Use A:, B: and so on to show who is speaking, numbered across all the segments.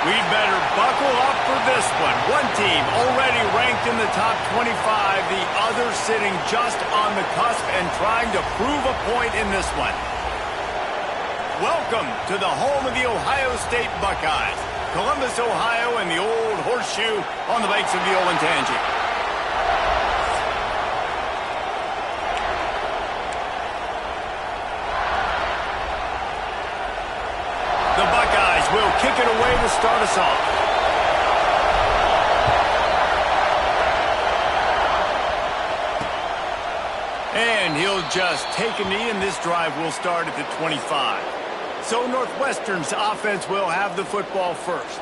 A: We'd better buckle up for this one. One team already ranked in the top 25, the other sitting just on the cusp and trying to prove a point in this one. Welcome to the home of the Ohio State Buckeyes, Columbus, Ohio, and the old horseshoe on the banks of the Olentangy. The Buckeyes will kick it away to start us off. And he'll just take a knee, and this drive will start at the 25. So Northwestern's offense will have the football first.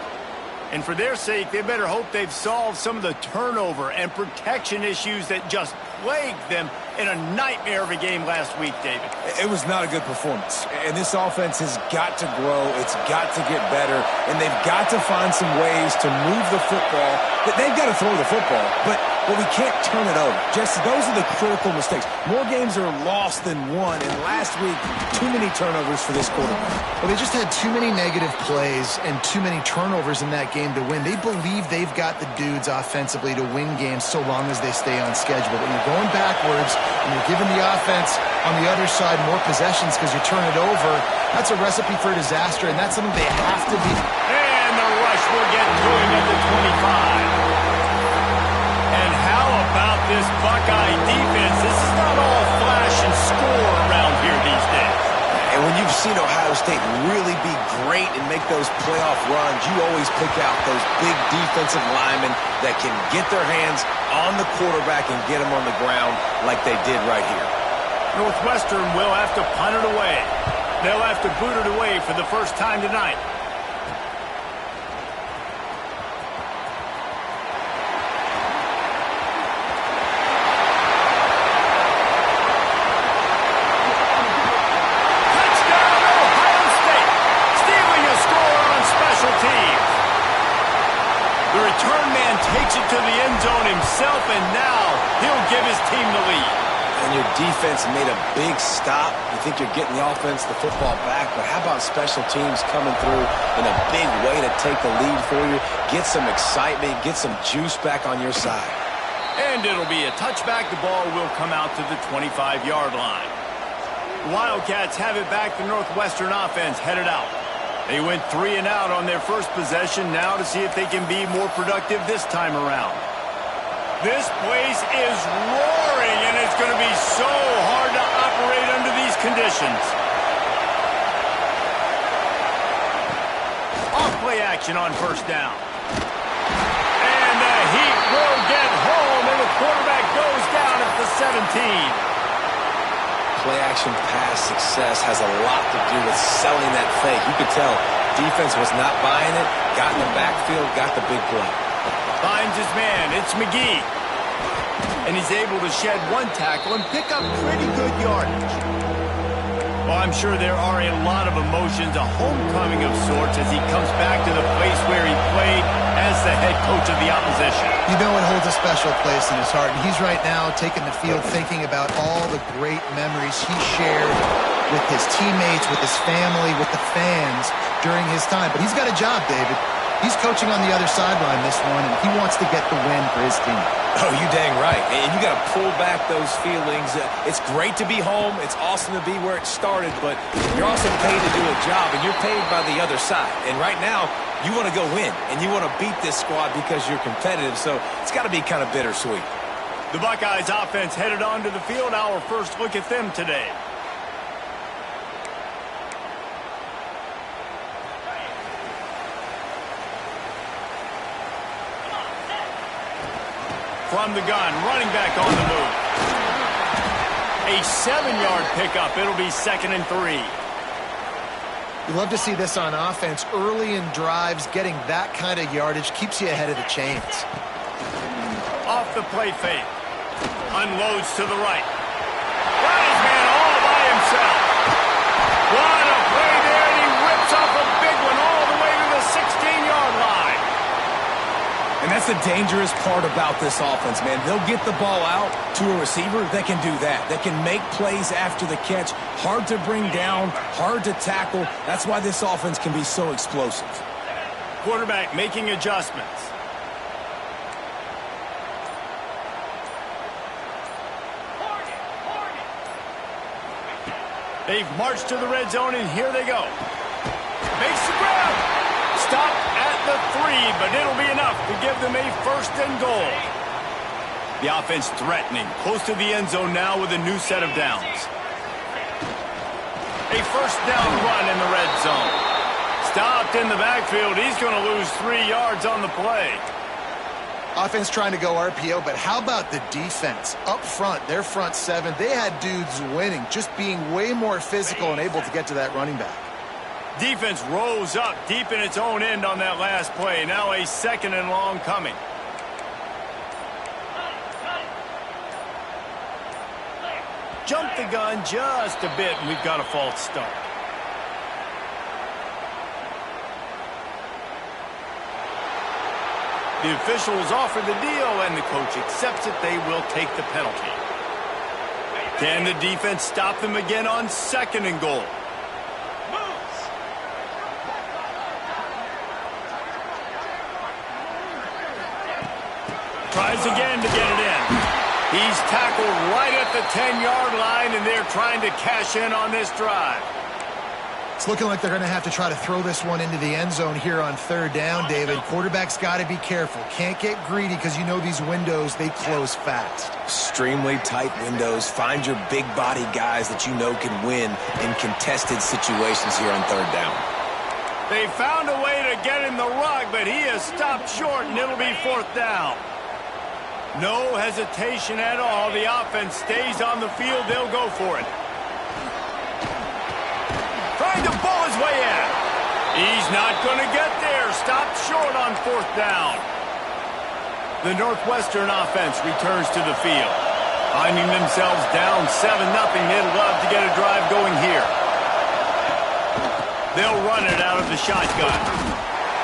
A: And for their sake, they better hope they've solved some of the turnover and protection issues that just plagued them in a nightmare of a game last week, David.
B: It was not a good performance. And this offense has got to grow. It's got to get better. And they've got to find some ways to move the football. They've got to throw the football, but we can't turn it over. Jesse, those are the critical mistakes. More games are lost than won. And last week, too many turnovers for this quarterback.
C: Well, they just had too many negative plays and too many turnovers in that game to win. They believe they've got the dudes offensively to win games so long as they stay on schedule. But when you're going backwards and you're giving the offense on the other side more possessions because you turn it over, that's a recipe for disaster, and that's something they have to be.
A: And the rush will get going at the 25. And how about this Buckeye defense? This is not all flash and score around here these days.
B: And when you've seen Ohio State really be great and make those playoff runs, you always pick out those big defensive linemen that can get their hands on the quarterback and get him on the ground like they did right here.
A: Northwestern will have to punt it away. They'll have to boot it away for the first time tonight. Takes it to the end zone himself, and now he'll give his team the lead.
B: And your defense made a big stop. You think you're getting the offense, the football back, but how about special teams coming through in a big way to take the lead for you? Get some excitement, get some juice back on your side.
A: And it'll be a touchback. The ball will come out to the 25-yard line. Wildcats have it back. The Northwestern offense headed out. They went 3 and out on their first possession, now to see if they can be more productive this time around. This place is roaring, and it's going to be so hard to operate under these conditions. Off-play action on first down. And the Heat will get home, and the quarterback goes down at the 17.
B: Play-action pass success has a lot to do with selling that fake. You could tell defense was not buying it, got in the backfield, got the big play.
A: Finds his man. It's McGee. And he's able to shed one tackle and pick up pretty good yardage. Well, I'm sure there are a lot of emotions, a homecoming of sorts as he comes back to the place where he played as the head coach of the opposition.
C: You know it holds a special place in his heart, and he's right now taking the field thinking about all the great memories he shared with his teammates, with his family, with the fans during his time. But he's got a job, David. He's coaching on the other sideline this one, and he wants to get the win for his team.
B: Oh, you dang right. And you got to pull back those feelings. It's great to be home. It's awesome to be where it started, but you're also paid to do a job, and you're paid by the other side. And right now, you want to go win, and you want to beat this squad because you're competitive, so it's got to be kind of bittersweet.
A: The Buckeyes offense headed onto the field. Our first look at them today. From the gun, running back on the move. A 7-yard pickup. It'll be 2nd and 3.
C: You love to see this on offense. Early in drives, getting that kind of yardage keeps you ahead of the chains.
A: Off the play fake. Unloads to the right. Got his man all by himself. What a play there, and he rips off a big one all the way to the 16-yard line.
B: And that's the dangerous part about this offense, man. They'll get the ball out to a receiver that can do that. That can make plays after the catch. Hard to bring down, hard to tackle. That's why this offense can be so explosive.
A: Quarterback making adjustments. They've marched to the red zone, and here they go. Makes the grab. Stop at the 3, but it'll be enough to give them a 1st and goal. The offense threatening, close to the end zone now with a new set of downs. A 1st down run in the red zone. Stopped in the backfield. He's going to lose 3 yards on the play.
C: Offense trying to go RPO, but how about the defense? Up front, their front 7, they had dudes winning, just being way more physical and able to get to that running back.
A: Defense rose up deep in its own end on that last play. Now a 2nd and long coming. Jumped the gun just a bit, and we've got a false start. The officials offer the deal, and the coach accepts it. They will take the penalty. Can the defense stop them again on 2nd and goal? Tries again to get it in. He's tackled right at the 10-yard line, and they're trying to cash in on this drive.
C: It's looking like they're going to have to try to throw this one into the end zone here on 3rd down, David. Quarterback's got to be careful. Can't get greedy because you know these windows, they close fast.
B: Extremely tight windows. Find your big body guys that you know can win in contested situations here on 3rd down.
A: They found a way to get in the rug, but he has stopped short, and it'll be 4th down. No hesitation at all. The offense stays on the field. They'll go for it. Trying to ball his way in. He's not going to get there. Stopped short on 4th down. The Northwestern offense returns to the field. Finding themselves down 7-0. They'd love to get a drive going here. They'll run it out of the shotgun.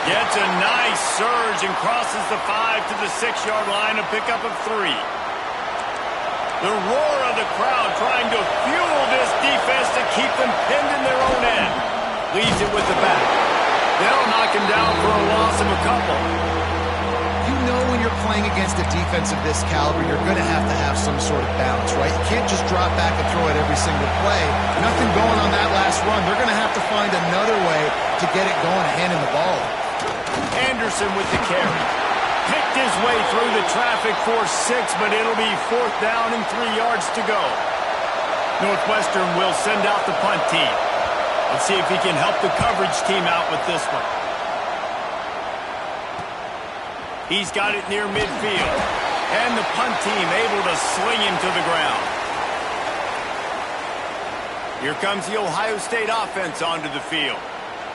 A: Gets a nice surge and crosses the 5 to the 6-yard line, a pickup of 3. The roar of the crowd trying to fuel this defense to keep them pinned in their own end. Leaves it with the back. They'll knock him down for a loss of a couple.
C: You know when you're playing against a defense of this caliber, you're going to have some sort of balance, right? You can't just drop back and throw it every single play. Nothing going on that last run. They're going to have to find another way to get it going and hand him the ball.
A: Anderson with the carry. Picked his way through the traffic for 6, but it'll be 4th down and 3 yards to go. Northwestern will send out the punt team. Let's see if he can help the coverage team out with this one. He's got it near midfield. And the punt team able to sling him to the ground. Here comes the Ohio State offense onto the field.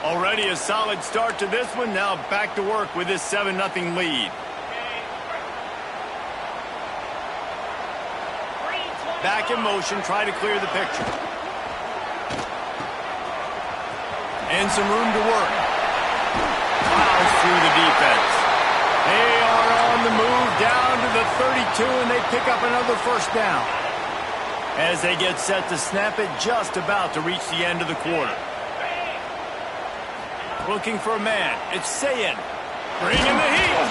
A: Already a solid start to this one. Now back to work with this 7-0 lead. Back in motion, try to clear the picture. And some room to work. Plows through the defense. They are on the move down to the 32, and they pick up another 1st down. As they get set to snap it, just about to reach the end of the quarter. Looking for a man. It's Szn. Bringing the heat.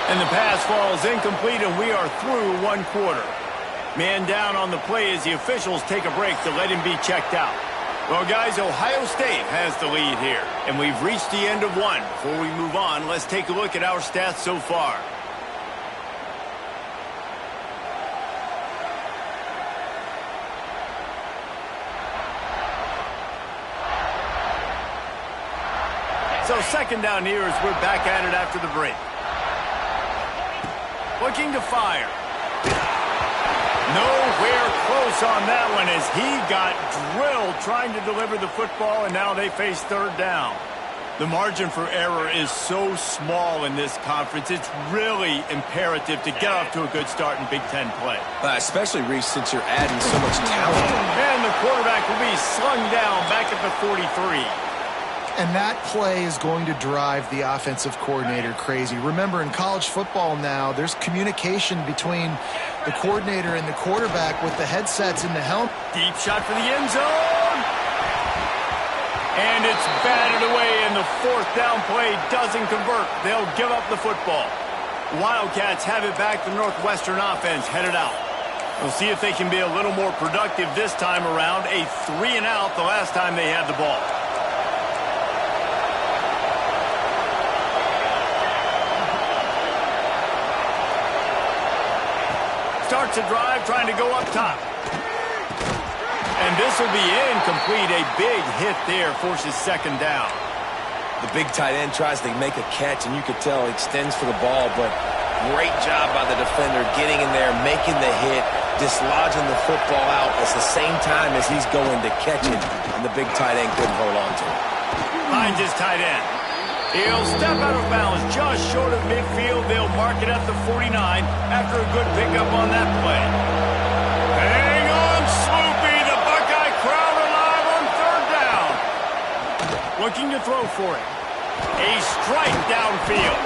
A: And the pass falls incomplete, and we are through 1 quarter. Man down on the play as the officials take a break to let him be checked out. Well, guys, Ohio State has the lead here, and we've reached the end of 1. Before we move on, let's take a look at our stats so far. So 2nd down here as we're back at it after the break. Looking to fire. Nowhere close on that one as he got drilled trying to deliver the football, and now they face 3rd down. The margin for error is so small in this conference. It's really imperative to get off to a good start in Big Ten play.
B: Especially, Reese, since you're adding so much talent.
A: And the quarterback will be slung down back at the 43.
C: And that play is going to drive the offensive coordinator crazy. Remember, in college football now, there's communication between the coordinator and the quarterback with the headsets in the helmet.
A: Deep shot for the end zone. And it's batted away in the the fourth down play doesn't convert. They'll give up the football. Wildcats have it back. The Northwestern offense headed out. We'll see if they can be a little more productive this time around. A 3-and-out the last time they had the ball. Starts a drive trying to go up top. And this will be incomplete. A big hit there forces second down.
B: The big tight end tries to make a catch, and you could tell he extends for the ball, but great job by the defender getting in there, making the hit, dislodging the football out at the same time as he's going to catch it, and the big tight end couldn't hold on to it.
A: Finds his tight end. He'll step out of bounds just short of midfield. They'll mark it at the 49 after a good pickup on that play. Hang on, Sloopy. The Buckeye crowd alive on third down. Looking to throw for it. A strike downfield.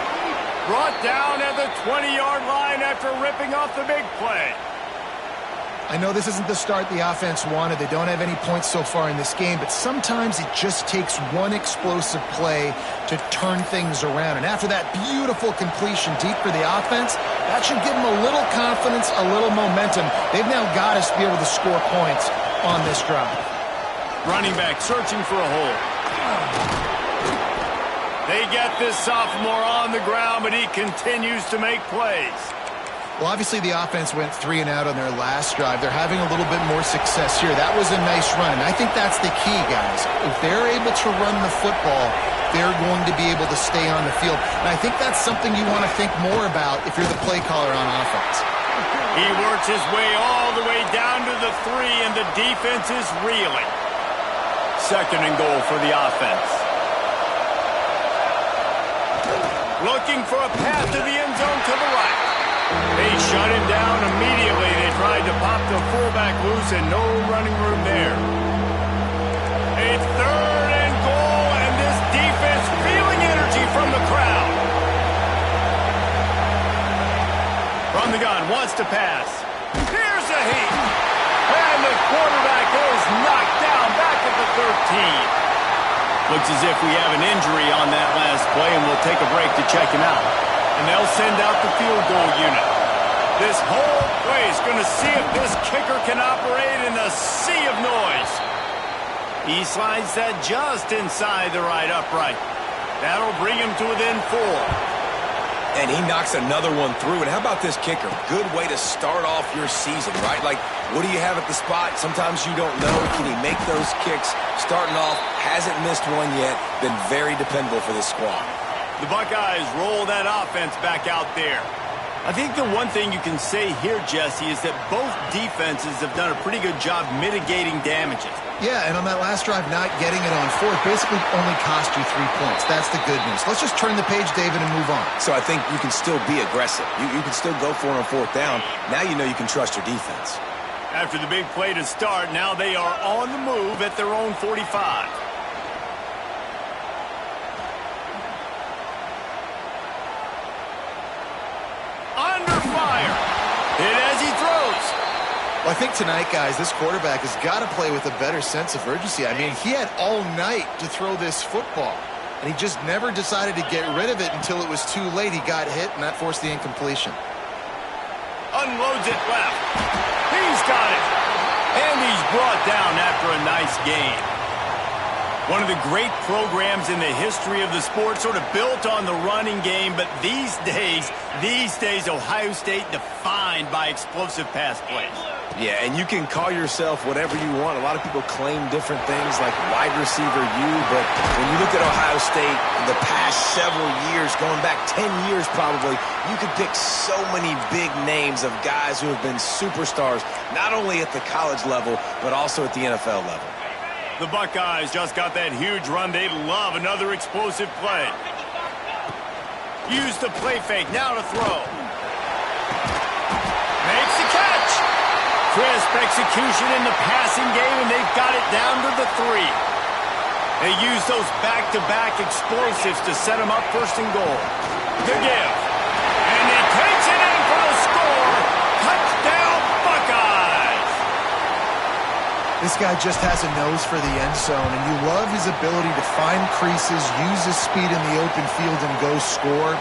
A: Brought down at the 20-yard line after ripping off the big play.
C: I know this isn't the start the offense wanted. They don't have any points so far in this game, but sometimes it just takes one explosive play to turn things around. And after that beautiful completion deep for the offense, that should give them a little confidence, a little momentum. They've now got us to be able to score points on this drive.
A: Running back searching for a hole. They get this sophomore on the ground, but he continues to make plays.
C: Well, obviously the offense went 3-and-out on their last drive. They're having a little bit more success here. That was a nice run, and I think that's the key, guys. If they're able to run the football, they're going to be able to stay on the field. And I think that's something you want to think more about if you're the play caller on offense.
A: He works his way all the way down to the 3, and the defense is reeling. Second and goal for the offense. Looking for a path to the end zone to the right. They shut him down immediately. They tried to pop the fullback loose and no running room there. A third and goal, and this defense feeling energy from the crowd. From the gun, wants to pass. Here's a heat. And the quarterback goes knocked down back at the 13. Looks as if we have an injury on that last play, and we'll take a break to check him out. And they'll send out the field goal unit. This whole play is going to see if this kicker can operate in a sea of noise. He slides that just inside the right upright. That'll bring him to within 4.
B: And he knocks another one through. And how about this kicker? Good way to start off your season, right? Like, what do you have at the spot? Sometimes you don't know. Can he make those kicks? Starting off, hasn't missed one yet. Been very dependable for this squad.
A: The Buckeyes roll that offense back out there. I think the one thing you can say here, Jesse, is that both defenses have done a pretty good job mitigating damages.
C: Yeah, and on that last drive, not getting it on fourth basically only cost you 3 points. That's the good news. Let's just turn the page, David, and move on.
B: So I think you can still be aggressive. You can still go for it on fourth down. Now you know you can trust your defense.
A: After the big play to start, now they are on the move at their own 45. Under fire. Hit as he throws.
C: Well, I think tonight, guys, this quarterback has got to play with a better sense of urgency. I mean, he had all night to throw this football, and he just never decided to get rid of it until it was too late. He got hit, and that forced the incompletion.
A: Unloads it left. He's got it. And he's brought down after a nice game. One of the great programs in the history of the sport, sort of built on the running game, but these days, Ohio State defined by explosive pass plays.
B: Yeah, and you can call yourself whatever you want. A lot of people claim different things like wide receiver U, but when you look at Ohio State the past several years, going back 10 years probably, you could pick so many big names of guys who have been superstars, not only at the college level, but also at the NFL level.
A: The Buckeyes just got that huge run. They'd love another explosive play. Use the play fake, now to throw. Makes the catch. Crisp execution in the passing game, and they've got it down to the 3. They use those back-to-back explosives to set them up first and goal. The give. And he takes it in for the score. Touchdown, Buckeyes.
C: This guy just has a nose for the end zone, and you love his ability to find creases, use his speed in the open field, and go score.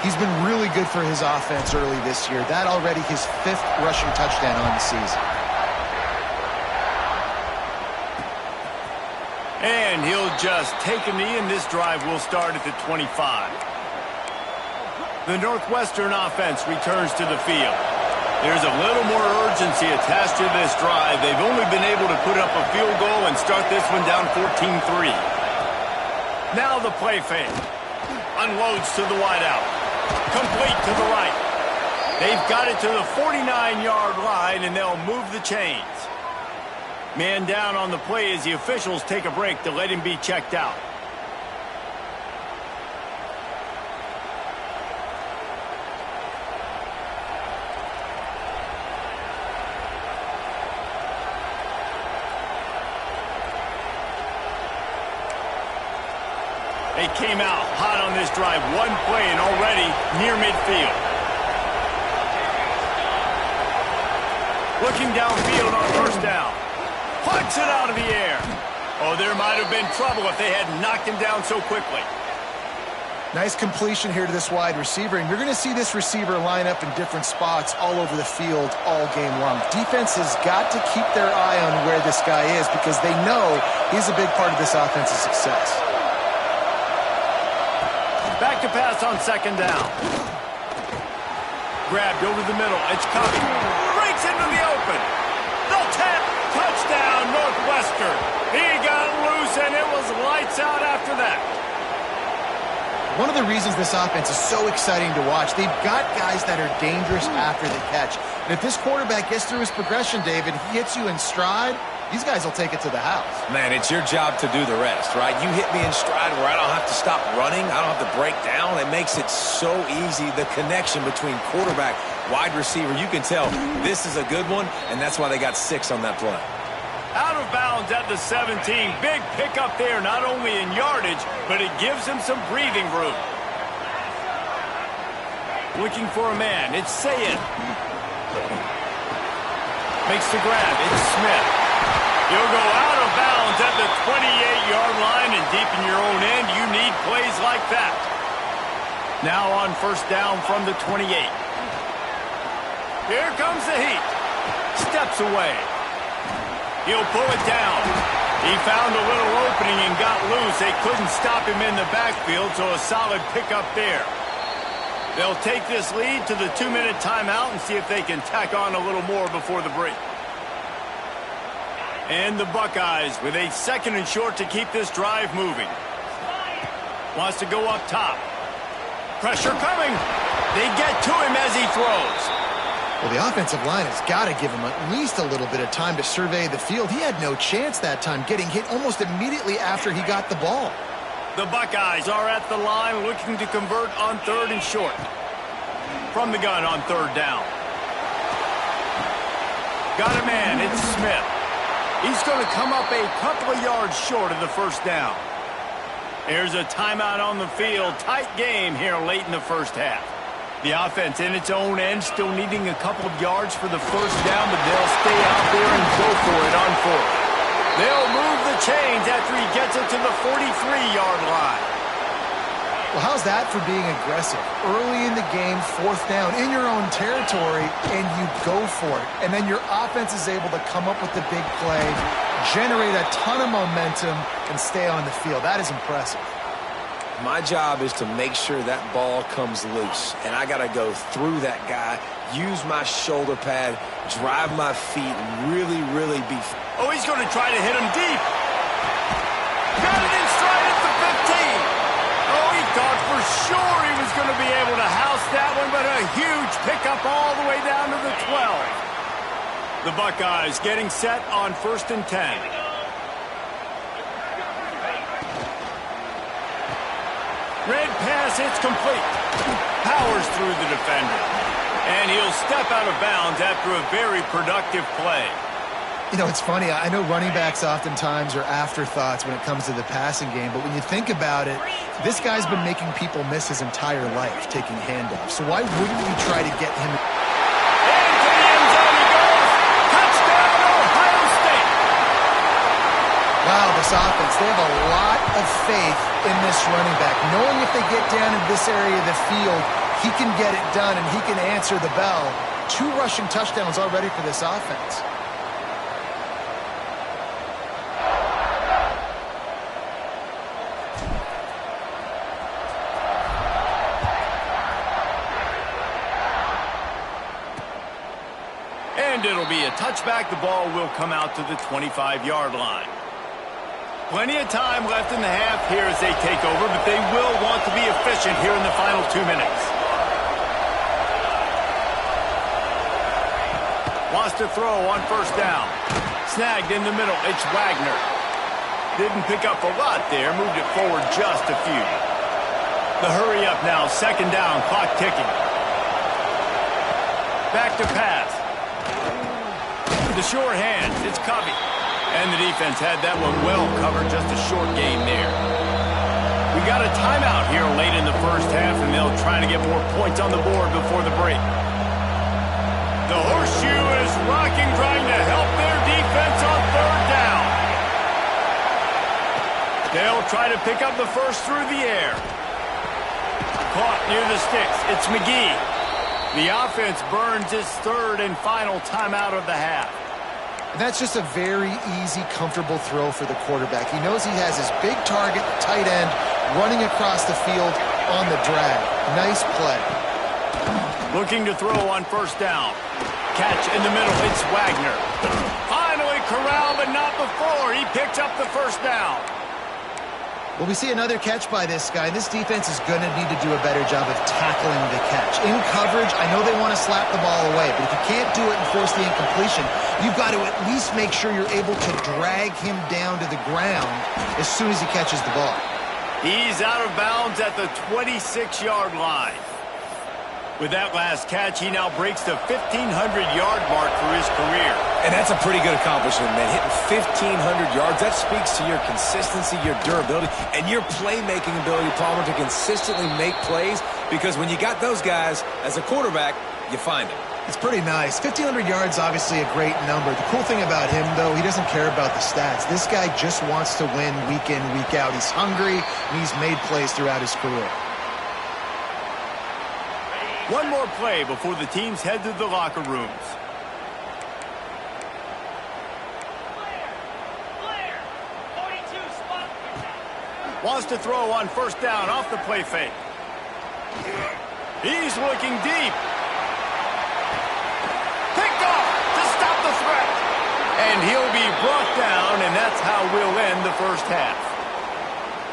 C: He's been really good for his offense early this year. That already his 5th rushing touchdown on the season.
A: And he'll just take a knee, and this drive will start at the 25. The Northwestern offense returns to the field. There's a little more urgency attached to this drive. They've only been able to put up a field goal and start this one down 14-3. Now the play fake. Unloads to the wideout. Complete to the right. They've got it to the 49-yard line, and they'll move the chains. Man down on the play as the officials take a break to let him be checked out. They came out hot on this drive. One play and already near midfield. Looking downfield on first down. Punts it out of the air. Oh, there might have been trouble if they had knocked him down so quickly.
C: Nice completion here to this wide receiver, and you're going to see this receiver line up in different spots all over the field all game long. Defense has got to keep their eye on where this guy is because they know he's a big part of this offense's success.
A: Back to pass on second down. Grabbed over the middle. It's coming. Breaks into the open. The tap. Touchdown, Northwestern. He got loose, and it was lights out after that.
C: One of the reasons this offense is so exciting to watch, they've got guys that are dangerous after the catch. And if this quarterback gets through his progression, David, he hits you in stride, these guys will take it to the house.
B: Man, it's your job to do the rest, right? You hit me in stride where I don't have to stop running. I don't have to break down. It makes it so easy, the connection between quarterback, wide receiver. You can tell this is a good one, and that's why they got 6 on that play.
A: Out of bounds at the 17. Big pickup there, not only in yardage, but it gives him some breathing room. Looking for a man. It's Sayin. Makes the grab. It's Smith. He'll go out of bounds at the 28-yard line, and deep in your own end, you need plays like that. Now on first down from the 28. Here comes the heat. Steps away. He'll pull it down. He found a little opening and got loose. They couldn't stop him in the backfield, so a solid pickup there. They'll take this lead to the 2-minute timeout and see if they can tack on a little more before the break. And the Buckeyes with a 2nd and short to keep this drive moving. Wants to go up top. Pressure coming. They get to him as he throws.
C: Well, the offensive line has got to give him at least a little bit of time to survey the field. He had no chance that time, getting hit almost immediately after he got the ball.
A: The Buckeyes are at the line looking to convert on 3rd and short. From the gun on 3rd down. Got a man. It's Smith. He's going to come up a couple of yards short of the first down. There's a timeout on the field. Tight game here late in the first half. The offense in its own end still needing a couple of yards for the first down, but they'll stay out there and go for it on 4th. They'll move the chains after he gets it to the 43-yard line.
C: Well, how's that for being aggressive? Early in the game, 4th down, in your own territory, and you go for it. And then your offense is able to come up with the big play, generate a ton of momentum, and stay on the field. That is impressive.
B: My job is to make sure that ball comes loose, and I got to go through that guy, use my shoulder pad, drive my feet, really, really be...
A: Oh, he's going to try to hit him deep. Got it in stride at the 15. Oh, he thought for sure he was going to be able to house that one, but a huge pickup all the way down to the 12. The Buckeyes getting set on 1st and 10. Red pass, it's complete. Powers through the defender. And he'll step out of bounds after a very productive play.
C: You know, it's funny. I know running backs oftentimes are afterthoughts when it comes to the passing game, but when you think about it, this guy's been making people miss his entire life taking handoffs. So why wouldn't you try to get him...
A: And to the end zone he goes. Touchdown, Ohio State.
C: this offense. They have a lot of faith in this running back, knowing if they get down in this area of the field, he can get it done and he can answer the bell. 2 rushing touchdowns already for this offense.
A: And it'll be a touchback. The ball will come out to the 25-yard line. Plenty of time left in the half here as they take over, but they will want to be efficient here in the final 2 minutes. Wants to throw on first down. Snagged in the middle. It's Wagner. Didn't pick up a lot there. Moved it forward just a few. The hurry up now. Second down. Clock ticking. Back to pass. The sure hands. It's Covey. And the defense had that one well covered. Just a short gain there. We got a timeout here late in the first half, and they'll try to get more points on the board before the break. The horseshoe is rocking, trying to help their defense on third down. They'll try to pick up the first through the air. Caught near the sticks. It's McGee. The offense burns its third and final timeout of the half.
C: And that's just a very easy, comfortable throw for the quarterback. He knows he has his big target, tight end, running across the field on the drag. Nice play.
A: Looking to throw on first down. Catch in the middle. It's Wagner. Finally corralled, but not before. He picks up the first down.
C: Well, we see another catch by this guy. This defense is going to need to do a better job of tackling the catch. In coverage, I know they want to slap the ball away, but if you can't do it and force the incompletion, you've got to at least make sure you're able to drag him down to the ground as soon as he catches the ball.
A: He's out of bounds at the 26-yard line. With that last catch, he now breaks the 1,500-yard mark for his career.
B: And that's a pretty good accomplishment, man. Hitting 1,500 yards, that speaks to your consistency, your durability, and your playmaking ability, Palmer, to consistently make plays, because when you got those guys as a quarterback, you find them.
C: It's pretty nice. 1,500 yards, obviously a great number. The cool thing about him, though, he doesn't care about the stats. This guy just wants to win week in, week out. He's hungry, and he's made plays throughout his career.
A: One more play before the teams head to the locker rooms. Wants to throw on first down off the play fake. He's looking deep. Picked off to stop the threat. And he'll be brought down, and that's how we'll end the first half.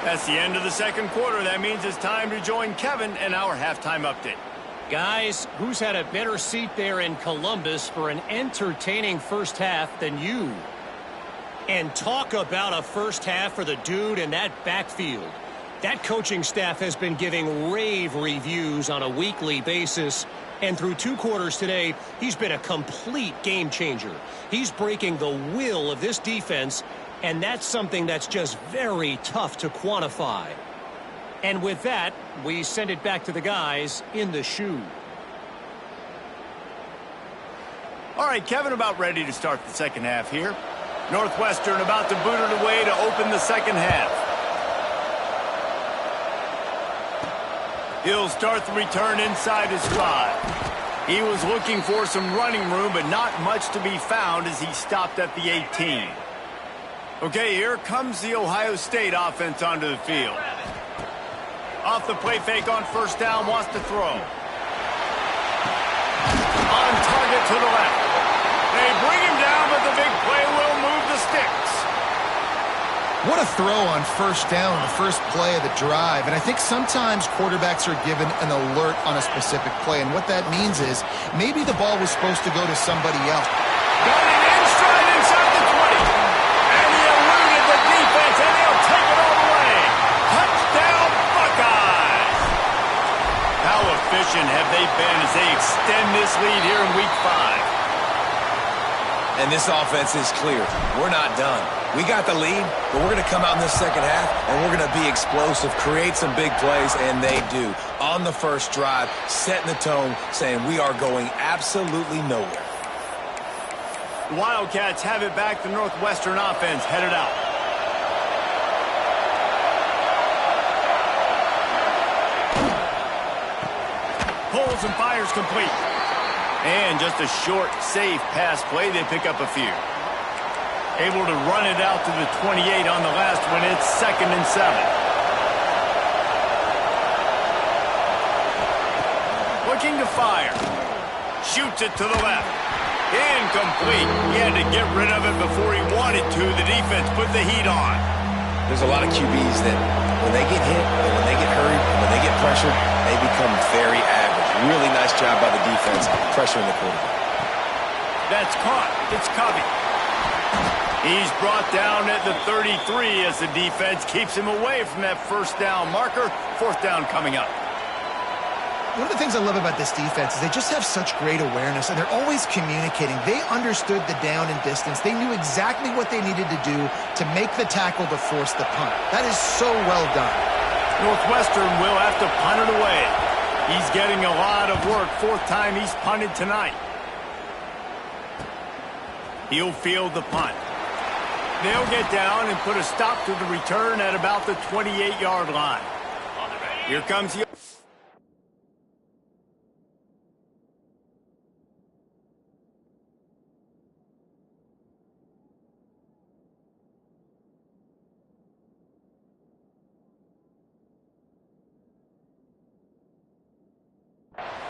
A: That's the end of the second quarter. That means it's time to join Kevin in our halftime update.
D: Guys, who's had a better seat there in Columbus for an entertaining first half than you? And talk about a first half for the dude in that backfield. That coaching staff has been giving rave reviews on a weekly basis. And through 2 quarters today, he's been a complete game changer. He's breaking the will of this defense, and that's something that's just very tough to quantify. And with that, we send it back to the guys in the shoe.
A: All right, Kevin, about ready to start the second half here. Northwestern about to boot it away to open the second half. He'll start the return inside his drive. He was looking for some running room, but not much to be found as he stopped at the 18. Okay, here comes the Ohio State offense onto the field. Off the play fake on first down, wants to throw. On target to the left. They bring him down, but the big play will move the sticks.
C: What a throw on first down, the first play of the drive. And I think sometimes quarterbacks are given an alert on a specific play. And what that means is maybe the ball was supposed to go to somebody else.
A: Got it in stride inside the 20. And he eluded the defense, and he'll take it all the way. Touchdown, Buckeyes. How efficient have they been as they extend this lead here in Week 5?
B: And this offense is clear. We're not done. We got the lead, but we're going to come out in this second half, and we're going to be explosive, create some big plays, and they do. On the first drive, setting the tone, saying we are going absolutely nowhere.
A: The Wildcats have it back. The Northwestern offense headed out. rolls and fires complete. And just a short, safe pass play. They pick up a few. Able to run it out to the 28 on the last one. It's 2nd and 7. Looking to fire. Shoots it to the left. Incomplete. He had to get rid of it before he wanted to. The defense put the heat on.
B: There's a lot of QBs that when they get hit and when they get hurried and when they get pressured, they become very average. Really nice job by the defense pressuring the quarterback. That's caught. It's Covey. He's brought down at the 33 as the defense keeps him away from that first down marker. 4th down coming up.
C: One of the things I love about this defense is they just have such great awareness, and they're always communicating. They understood the down and distance. They knew exactly what they needed to do to make the tackle to force the punt. That is so well done.
A: Northwestern will have to punt it away. He's getting a lot of work. 4th time he's punted tonight. He'll field the punt. They'll get down and put a stop to the return at about the 28-yard line. Here comes the...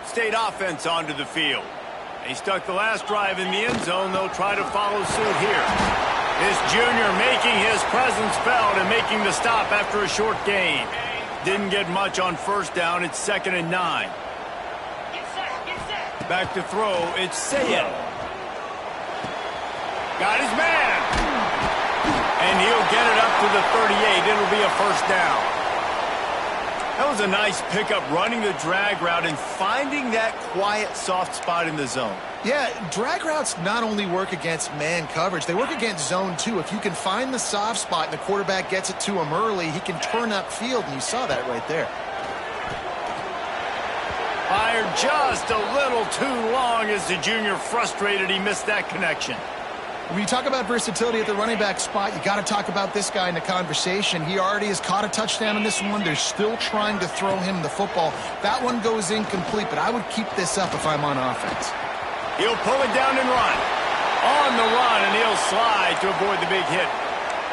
A: State offense onto the field. They stuck the last drive in the end zone. They'll try to follow suit here. This junior making his presence felt and making the stop after a short gain. Didn't get much on 1st down. It's 2nd and 9. Back to throw. It's Szn. Got his man. And he'll get it up to the 38. It'll be a 1st down. That was a nice pickup, running the drag route and finding that quiet, soft spot in the zone.
C: Yeah, drag routes not only work against man coverage, they work against zone too. If you can find the soft spot and the quarterback gets it to him early, he can turn upfield, and you saw that right there.
A: Fired just a little too long as the junior frustrated he missed that connection.
C: When you talk about versatility at the running back spot, you got to talk about this guy in the conversation. He already has caught a touchdown in this one. They're still trying to throw him the football. That one goes incomplete, but I would keep this up if I'm on offense.
A: He'll pull it down and run. On the run, and he'll slide to avoid the big hit.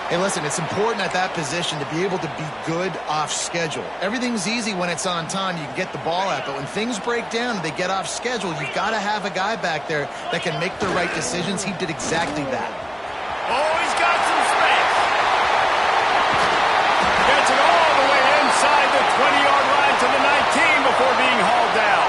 C: Hey, listen, it's important at that position to be able to be good off schedule. Everything's easy when it's on time. You can get the ball out, but when things break down and they get off schedule, you've got to have a guy back there that can make the right decisions. He did exactly that.
A: Oh, he's got some space. Gets it all the way inside the 20-yard line to the 19 before being hauled down.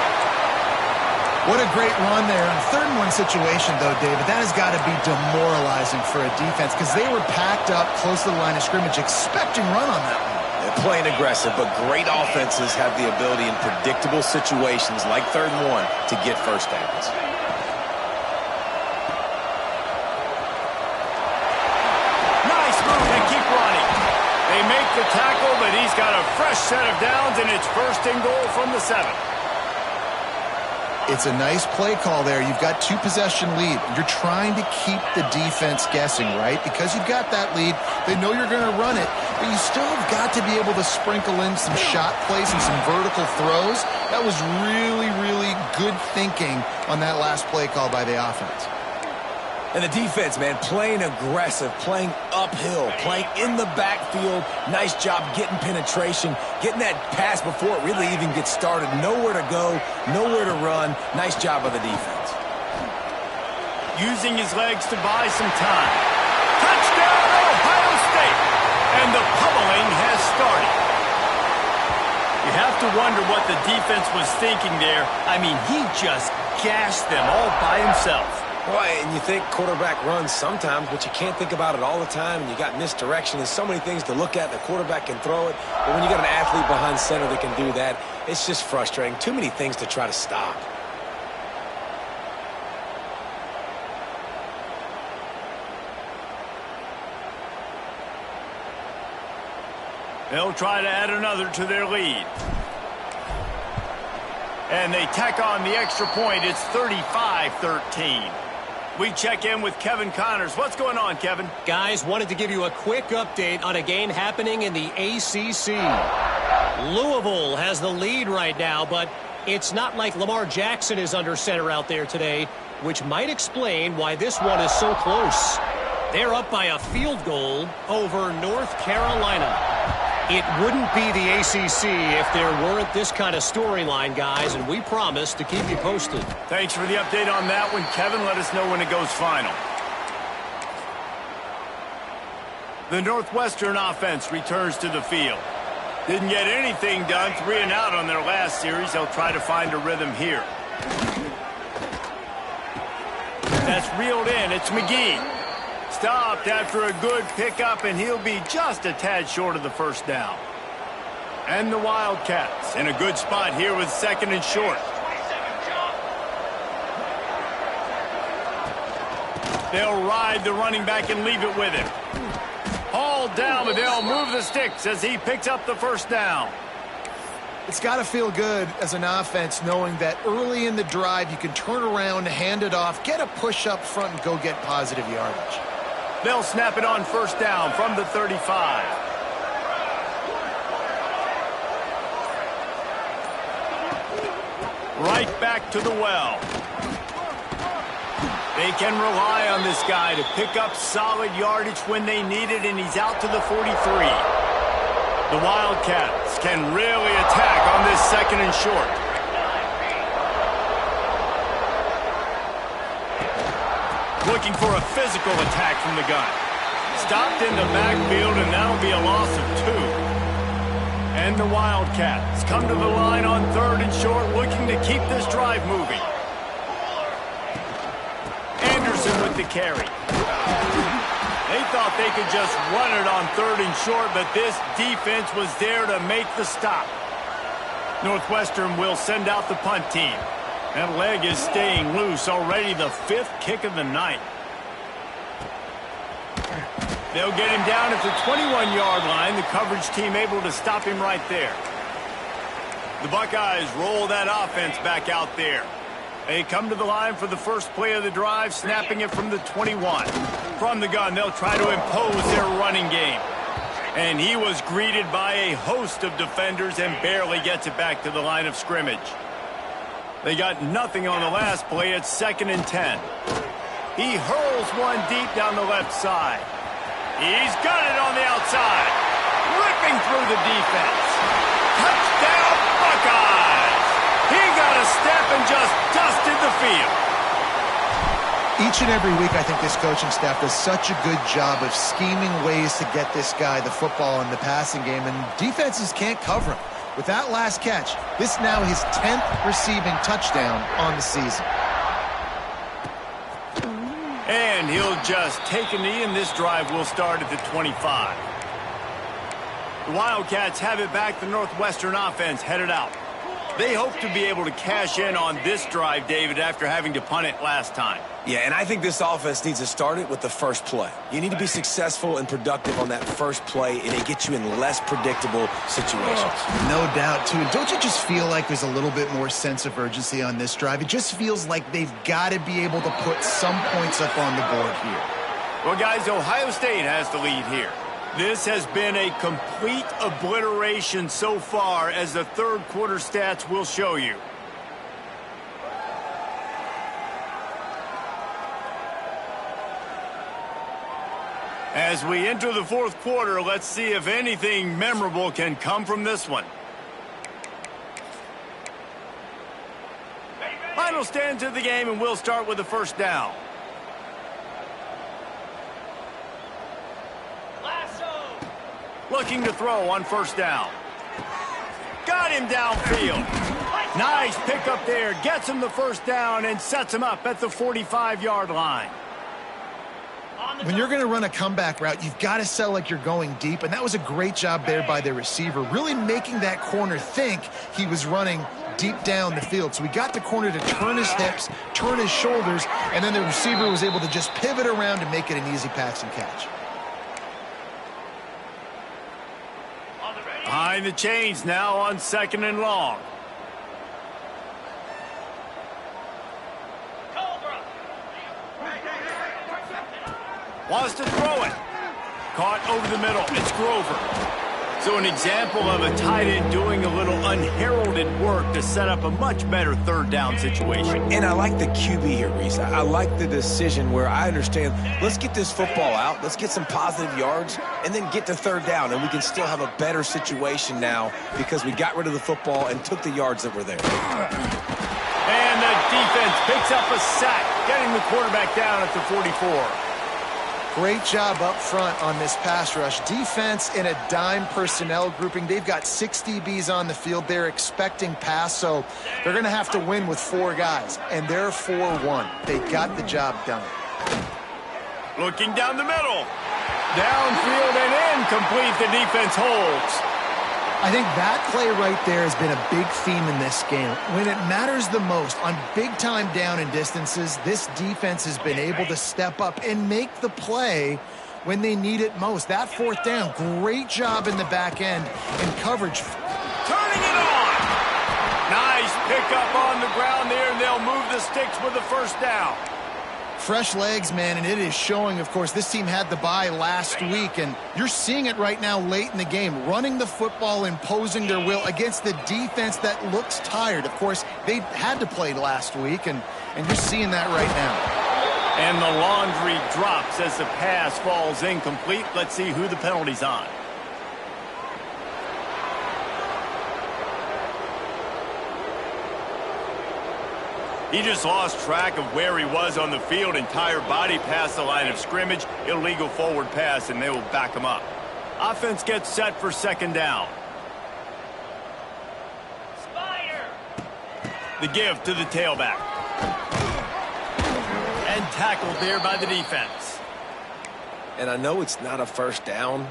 C: What a great run there. In a 3rd-and-1 situation, though, David, that has got to be demoralizing for a defense because they were packed up close to the line of scrimmage, expecting run on that one.
B: They're playing aggressive, but great offenses have the ability in predictable situations like 3rd and 1 to get 1st downs.
A: Nice move and keep running. They make the tackle, but he's got a fresh set of downs, and it's 1st and goal from the 7.
C: It's a nice play call there. You've got 2-possession lead. You're trying to keep the defense guessing, right? Because you've got that lead, they know you're going to run it, but you still have got to be able to sprinkle in some shot plays and some vertical throws. That was really, really good thinking on that last play call by the offense.
B: And the defense, man, playing aggressive, playing uphill, playing in the backfield. Nice job getting penetration, getting that pass before it really even gets started. Nowhere to go, nowhere to run. Nice job by the defense.
A: Using his legs to buy some time. Touchdown, Ohio State! And the pummeling has started. You have to wonder what the defense was thinking there. I mean, he just gashed them all by himself.
B: Right, and you think quarterback runs sometimes, but you can't think about it all the time, and you got misdirection. There's so many things to look at. The quarterback can throw it, but when you got an athlete behind center that can do that, it's just frustrating. Too many things to try to stop.
A: They'll try to add another to their lead. And they tack on the extra point. It's 35-13. We check in with Kevin Connors. What's going on, Kevin?
D: Guys, wanted to give you a quick update on a game happening in the ACC. Louisville has the lead right now, but It's not like Lamar Jackson is under center out there today, which might explain why this one is so close. They're up by a field goal over North Carolina. It wouldn't be the ACC if there weren't this kind of storyline, guys, and we promise to keep you posted.
A: Thanks for the update on that one, Kevin. Let us know when it goes final. The Northwestern offense returns to the field. Didn't get anything done, 3 and out on their last series. They'll try to find a rhythm here. That's reeled in. It's McGee. Stopped after a good pickup, and he'll be just a tad short of the first down. And the Wildcats in a good spot here with 2nd and short. They'll ride the running back and leave it with him. Hauled down, but they'll move the sticks as he picks up the first down.
C: It's got to feel good as an offense knowing that early in the drive you can turn around, hand it off, get a push up front, and go get positive yardage.
A: They'll snap it on first down from the 35. Right back to the well. They can rely on this guy to pick up solid yardage when they need it, and he's out to the 43. The Wildcats can really attack on this 2nd and short. Looking for a physical attack from the gun. Stopped in the backfield, and that'll be a loss of 2. And the Wildcats come to the line on 3rd and short, looking to keep this drive moving. With the carry. They thought they could just run it on 3rd and short, but this defense was there to make the stop. Northwestern will send out the punt team. That leg is staying loose, already the 5th kick of the night. They'll get him down at the 21-yard line. The coverage team able to stop him right there. The Buckeyes roll that offense back out there. They come to the line for the first play of the drive, snapping it from the 21. From the gun, they'll try to impose their running game. And he was greeted by a host of defenders and barely gets it back to the line of scrimmage. They got nothing on the last play. It's 2nd and 10. He hurls one deep down the left side. He's got it on the outside. Ripping through the defense. Touchdown, Buckeyes! He got a step and just dusted the field.
C: Each and every week, I think this coaching staff does such a good job of scheming ways to get this guy the football in the passing game, and defenses can't cover him. With that last catch, this now his 10th receiving touchdown on the season.
A: And he'll just take a knee, and this drive will start at the 25. The Wildcats have it back. The Northwestern offense headed out. They hope to be able to cash in on this drive, David, after having to punt it last time.
B: Yeah, and I think this offense needs to start it with the first play. You need to be successful and productive on that first play, and it gets you in less predictable situations.
C: No doubt, too. And don't you just feel like there's a little bit more sense of urgency on this drive? It just feels like they've got to be able to put some points up on the board here.
A: Well, guys, Ohio State has the lead here. This has been a complete obliteration so far, as the 3rd quarter stats will show you. As we enter the 4th quarter, let's see if anything memorable can come from this one. Final stands of the game, and we'll start with the first down. Looking to throw on first down. Got him downfield. Nice pickup there. Gets him the first down and sets him up at the 45-yard line.
C: When you're going to run a comeback route, you've got to sell like you're going deep, and that was a great job there by the receiver, really making that corner think he was running deep down the field. So we got the corner to turn his hips, turn his shoulders, and then the receiver was able to just pivot around and make it an easy pass and catch.
A: Behind the chains now on 2nd and long. Wants to throw it. Caught over the middle. It's Grover. So an example of a tight end doing a little unheralded work to set up a much better third down situation.
B: And I like the QB here, Reese. I like the decision where I understand, let's get this football out, let's get some positive yards, and then get to third down, and we can still have a better situation now because we got rid of the football and took the yards that were there.
A: And the defense picks up a sack, getting the quarterback down at the 44.
C: Great job up front on this pass rush. Defense in a dime personnel grouping. They've got 6 DBs on the field. They're expecting pass, so they're going to have to win with 4 guys, and they're 4-1. They got the job done.
A: Looking down the middle. Downfield and incomplete. The defense holds.
C: I think that play right there has been a big theme in this game. When it matters the most, on big-time down and distances, this defense has been able to step up and make the play when they need it most. That fourth down, great job in the back end and coverage.
A: Turning it on. Nice pickup on the ground there, and they'll move the sticks with the first down.
C: Fresh legs, man, and it is showing, of course. This team had the bye last week, and you're seeing it right now late in the game, running the football, imposing their will against the defense that looks tired. Of course, they had to play last week, and you're seeing that right now.
A: And the laundry drops as the pass falls incomplete. Let's see who the penalty's on. He just lost track of where he was on the field. Entire body past the line of scrimmage. Illegal forward pass, and they will back him up. Offense gets set for second down. Spider. The give to the tailback. And tackled there by the defense.
B: And I know it's not a first down,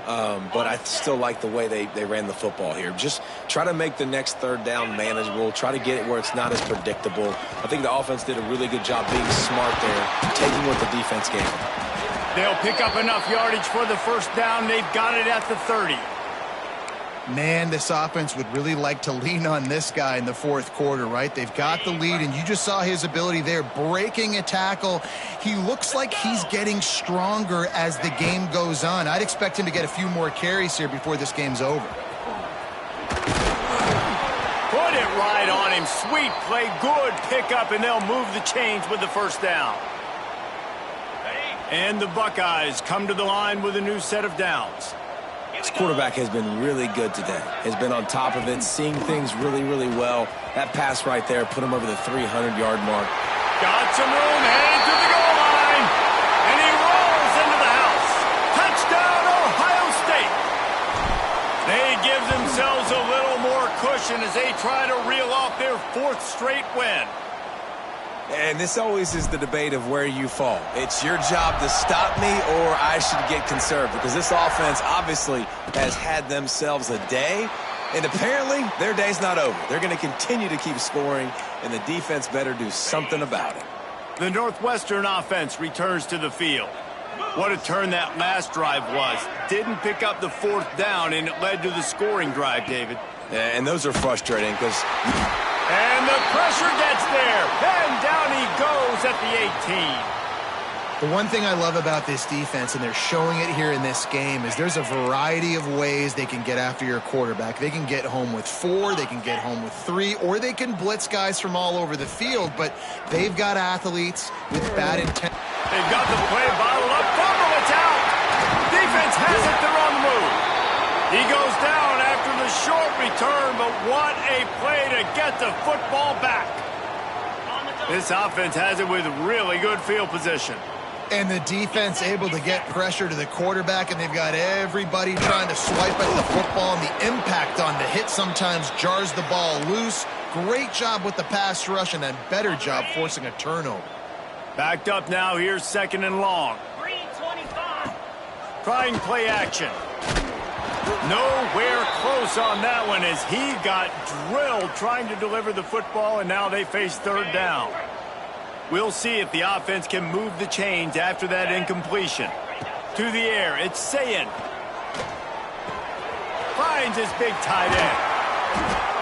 B: but I still like the way they ran the football here. Just try to make the next third down manageable. Try to get it where it's not as predictable. I think the offense did a really good job being smart there, taking what the defense gave them.
A: They'll pick up enough yardage for the first down. They've got it at the 30.
C: Man, this offense would really like to lean on this guy in the fourth quarter, right? They've got the lead, and you just saw his ability there, breaking a tackle. He looks like he's getting stronger as the game goes on. I'd expect him to get a few more carries here before this game's over.
A: Put it right on him. Sweet play, good pickup, and they'll move the chains with the first down. And the Buckeyes come to the line with a new set of downs.
B: This quarterback has been really good today. Has been on top of it, seeing things really, really well. That pass right there put him over the 300-yard mark.
A: Got some room, heading to the goal line. And he rolls into the house. Touchdown, Ohio State. They give themselves a little more cushion as they try to reel off their 4th straight win.
B: And this always is the debate of where you fall. It's your job to stop me, or I should get conserved, because this offense obviously has had themselves a day, and apparently their day's not over. They're going to continue to keep scoring, and the defense better do something about it.
A: The Northwestern offense returns to the field. What a turn that last drive was. Didn't pick up the 4th down, and it led to the scoring drive, David.
B: And those are frustrating because...
A: And the pressure gets there. And down he goes at the 18.
C: The one thing I love about this defense, and they're showing it here in this game, is there's a variety of ways they can get after your quarterback. They can get home with 4, they can get home with 3, or they can blitz guys from all over the field, but they've got athletes with bad intent.
A: They've got the play bottled up. Fumble, it's out. Defense has it. They're on the move. He goes down after the short return, but what a play to get the football back. This offense has it with really good field position.
C: And the defense able to get pressure to the quarterback, and they've got everybody trying to swipe at the football, and the impact on the hit sometimes jars the ball loose. Great job with the pass rush, and a better job forcing a turnover.
A: Backed up now, here's 2nd and long. 3:25. Trying play action. Nowhere close on that one as he got drilled trying to deliver the football, and now they face 3rd down. We'll see if the offense can move the chains after that incompletion. To the air, it's Szn. Finds his big tight end.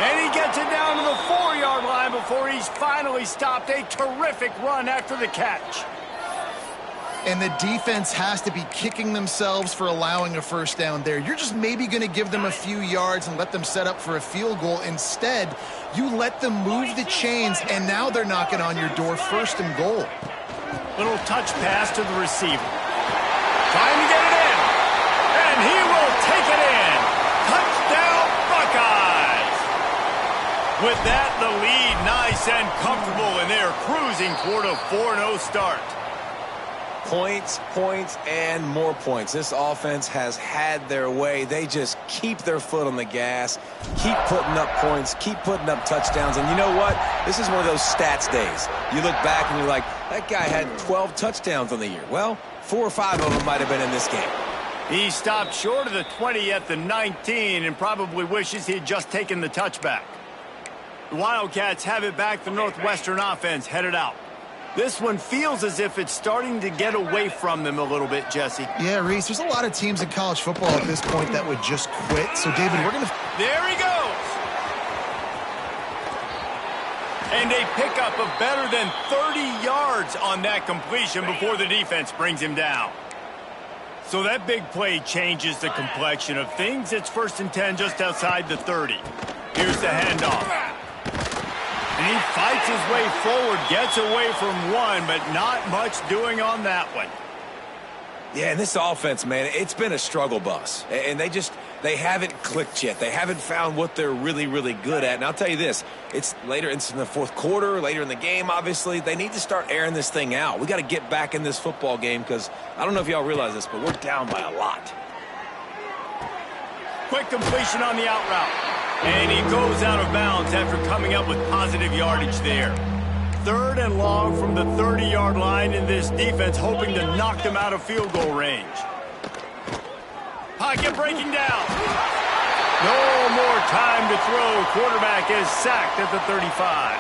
A: And he gets it down to the 4-yard line before he's finally stopped. A terrific run after the catch.
C: And the defense has to be kicking themselves for allowing a first down there. You're just maybe going to give them a few yards and let them set up for a field goal. Instead, you let them move the chains, and now they're knocking on your door, 1st and goal.
A: Little touch pass to the receiver. Trying to get it in. And he will take it in. Touchdown, Buckeyes. With that, the lead nice and comfortable, and they're cruising toward a 4-0 start.
B: Points, points, and more points. This offense has had their way. They just keep their foot on the gas, keep putting up points, keep putting up touchdowns. And you know what? This is one of those stats days. You look back and you're like, that guy had 12 touchdowns on the year. Well, 4 or 5 of them might have been in this game.
A: He stopped short of the 20 at the 19 and probably wishes he had just taken the touchback. The Wildcats have it back. The Northwestern offense headed out. This one feels as if it's starting to get away from them a little bit, Jesse.
C: Yeah, Reese, there's a lot of teams in college football at this point that would just quit. So, David, we're going to...
A: There he goes! And a pickup of better than 30 yards on that completion before the defense brings him down. So that big play changes the complexion of things. It's 1st and 10 just outside the 30. Here's the handoff. And he fights his way forward, gets away from one, but not much doing on that one.
B: Yeah, and this offense, man, it's been a struggle bus. And they haven't clicked yet. They haven't found what they're really, really good at. And I'll tell you this, it's in the 4th quarter, later in the game, obviously. They need to start airing this thing out. We got to get back in this football game because I don't know if y'all realize this, but we're down by a lot.
A: Quick completion on the out route. And he goes out of bounds after coming up with positive yardage there. 3rd and long from the 30-yard line, in this defense hoping to knock them out of field goal range. Pocket breaking down. No more time to throw. Quarterback is sacked at the 35.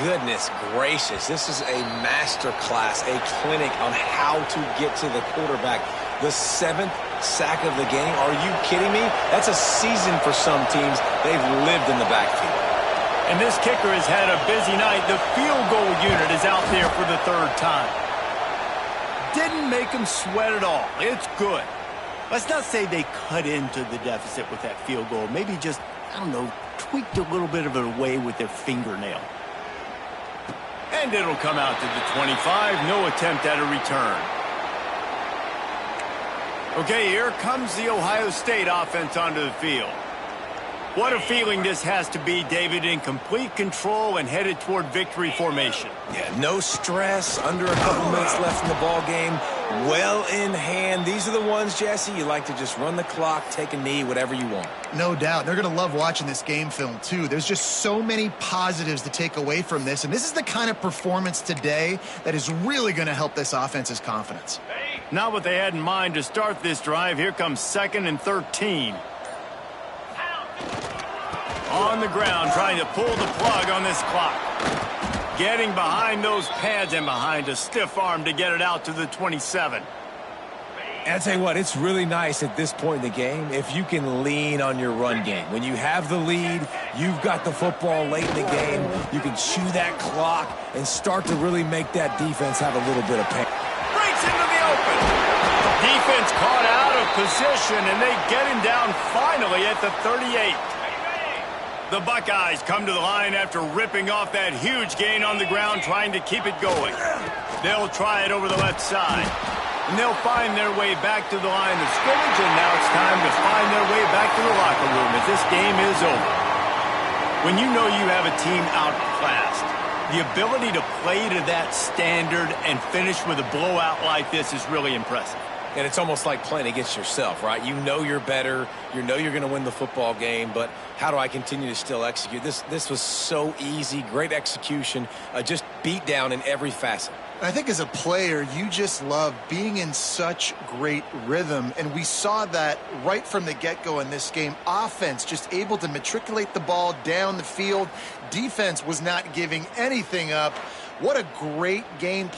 B: Goodness gracious. This is a master class, a clinic on how to get to the quarterback. The 7th sack of the game. Are you kidding me? That's a season for some teams. They've lived in the backfield.
A: And this kicker has had a busy night. The field goal unit is out there for the 3rd time. Didn't make them sweat at all. It's good. Let's not say they cut into the deficit with that field goal. Maybe just, I don't know, tweaked a little bit of it away with their fingernail. And it'll come out to the 25. No attempt at a return. Okay, here comes the Ohio State offense onto the field. What a feeling this has to be, David, in complete control and headed toward victory formation.
B: Yeah, no stress, under a couple minutes left in the ball game, well in hand. These are the ones, Jesse, you like to just run the clock, take a knee, whatever you want.
C: No doubt. They're going to love watching this game film, too. There's just so many positives to take away from this, and this is the kind of performance today that is really going to help this offense's confidence.
A: Not what they had in mind to start this drive. Here comes 2nd and 13. On the ground, trying to pull the plug on this clock. Getting behind those pads and behind a stiff arm to get it out to the 27.
B: And I'll tell you what, it's really nice at this point in the game if you can lean on your run game. When you have the lead, you've got the football late in the game, you can chew that clock and start to really make that defense have a little bit of pain.
A: Breaks into the open. Defense caught out of position, and they get him down finally at the 38. The Buckeyes come to the line after ripping off that huge gain on the ground, trying to keep it going. They'll try it over the left side. And they'll find their way back to the line of scrimmage, and now it's time to find their way back to the locker room as this game is over. When you know you have a team outclassed, the ability to play to that standard and finish with a blowout like this is really impressive.
B: And it's almost like playing against yourself, right? You know you're better. You know you're going to win the football game, but how do I continue to still execute? This was so easy, great execution, just beat down in every facet.
C: I think as a player, you just love being in such great rhythm, and we saw that right from the get-go in this game. Offense just able to matriculate the ball down the field. Defense was not giving anything up. What a great game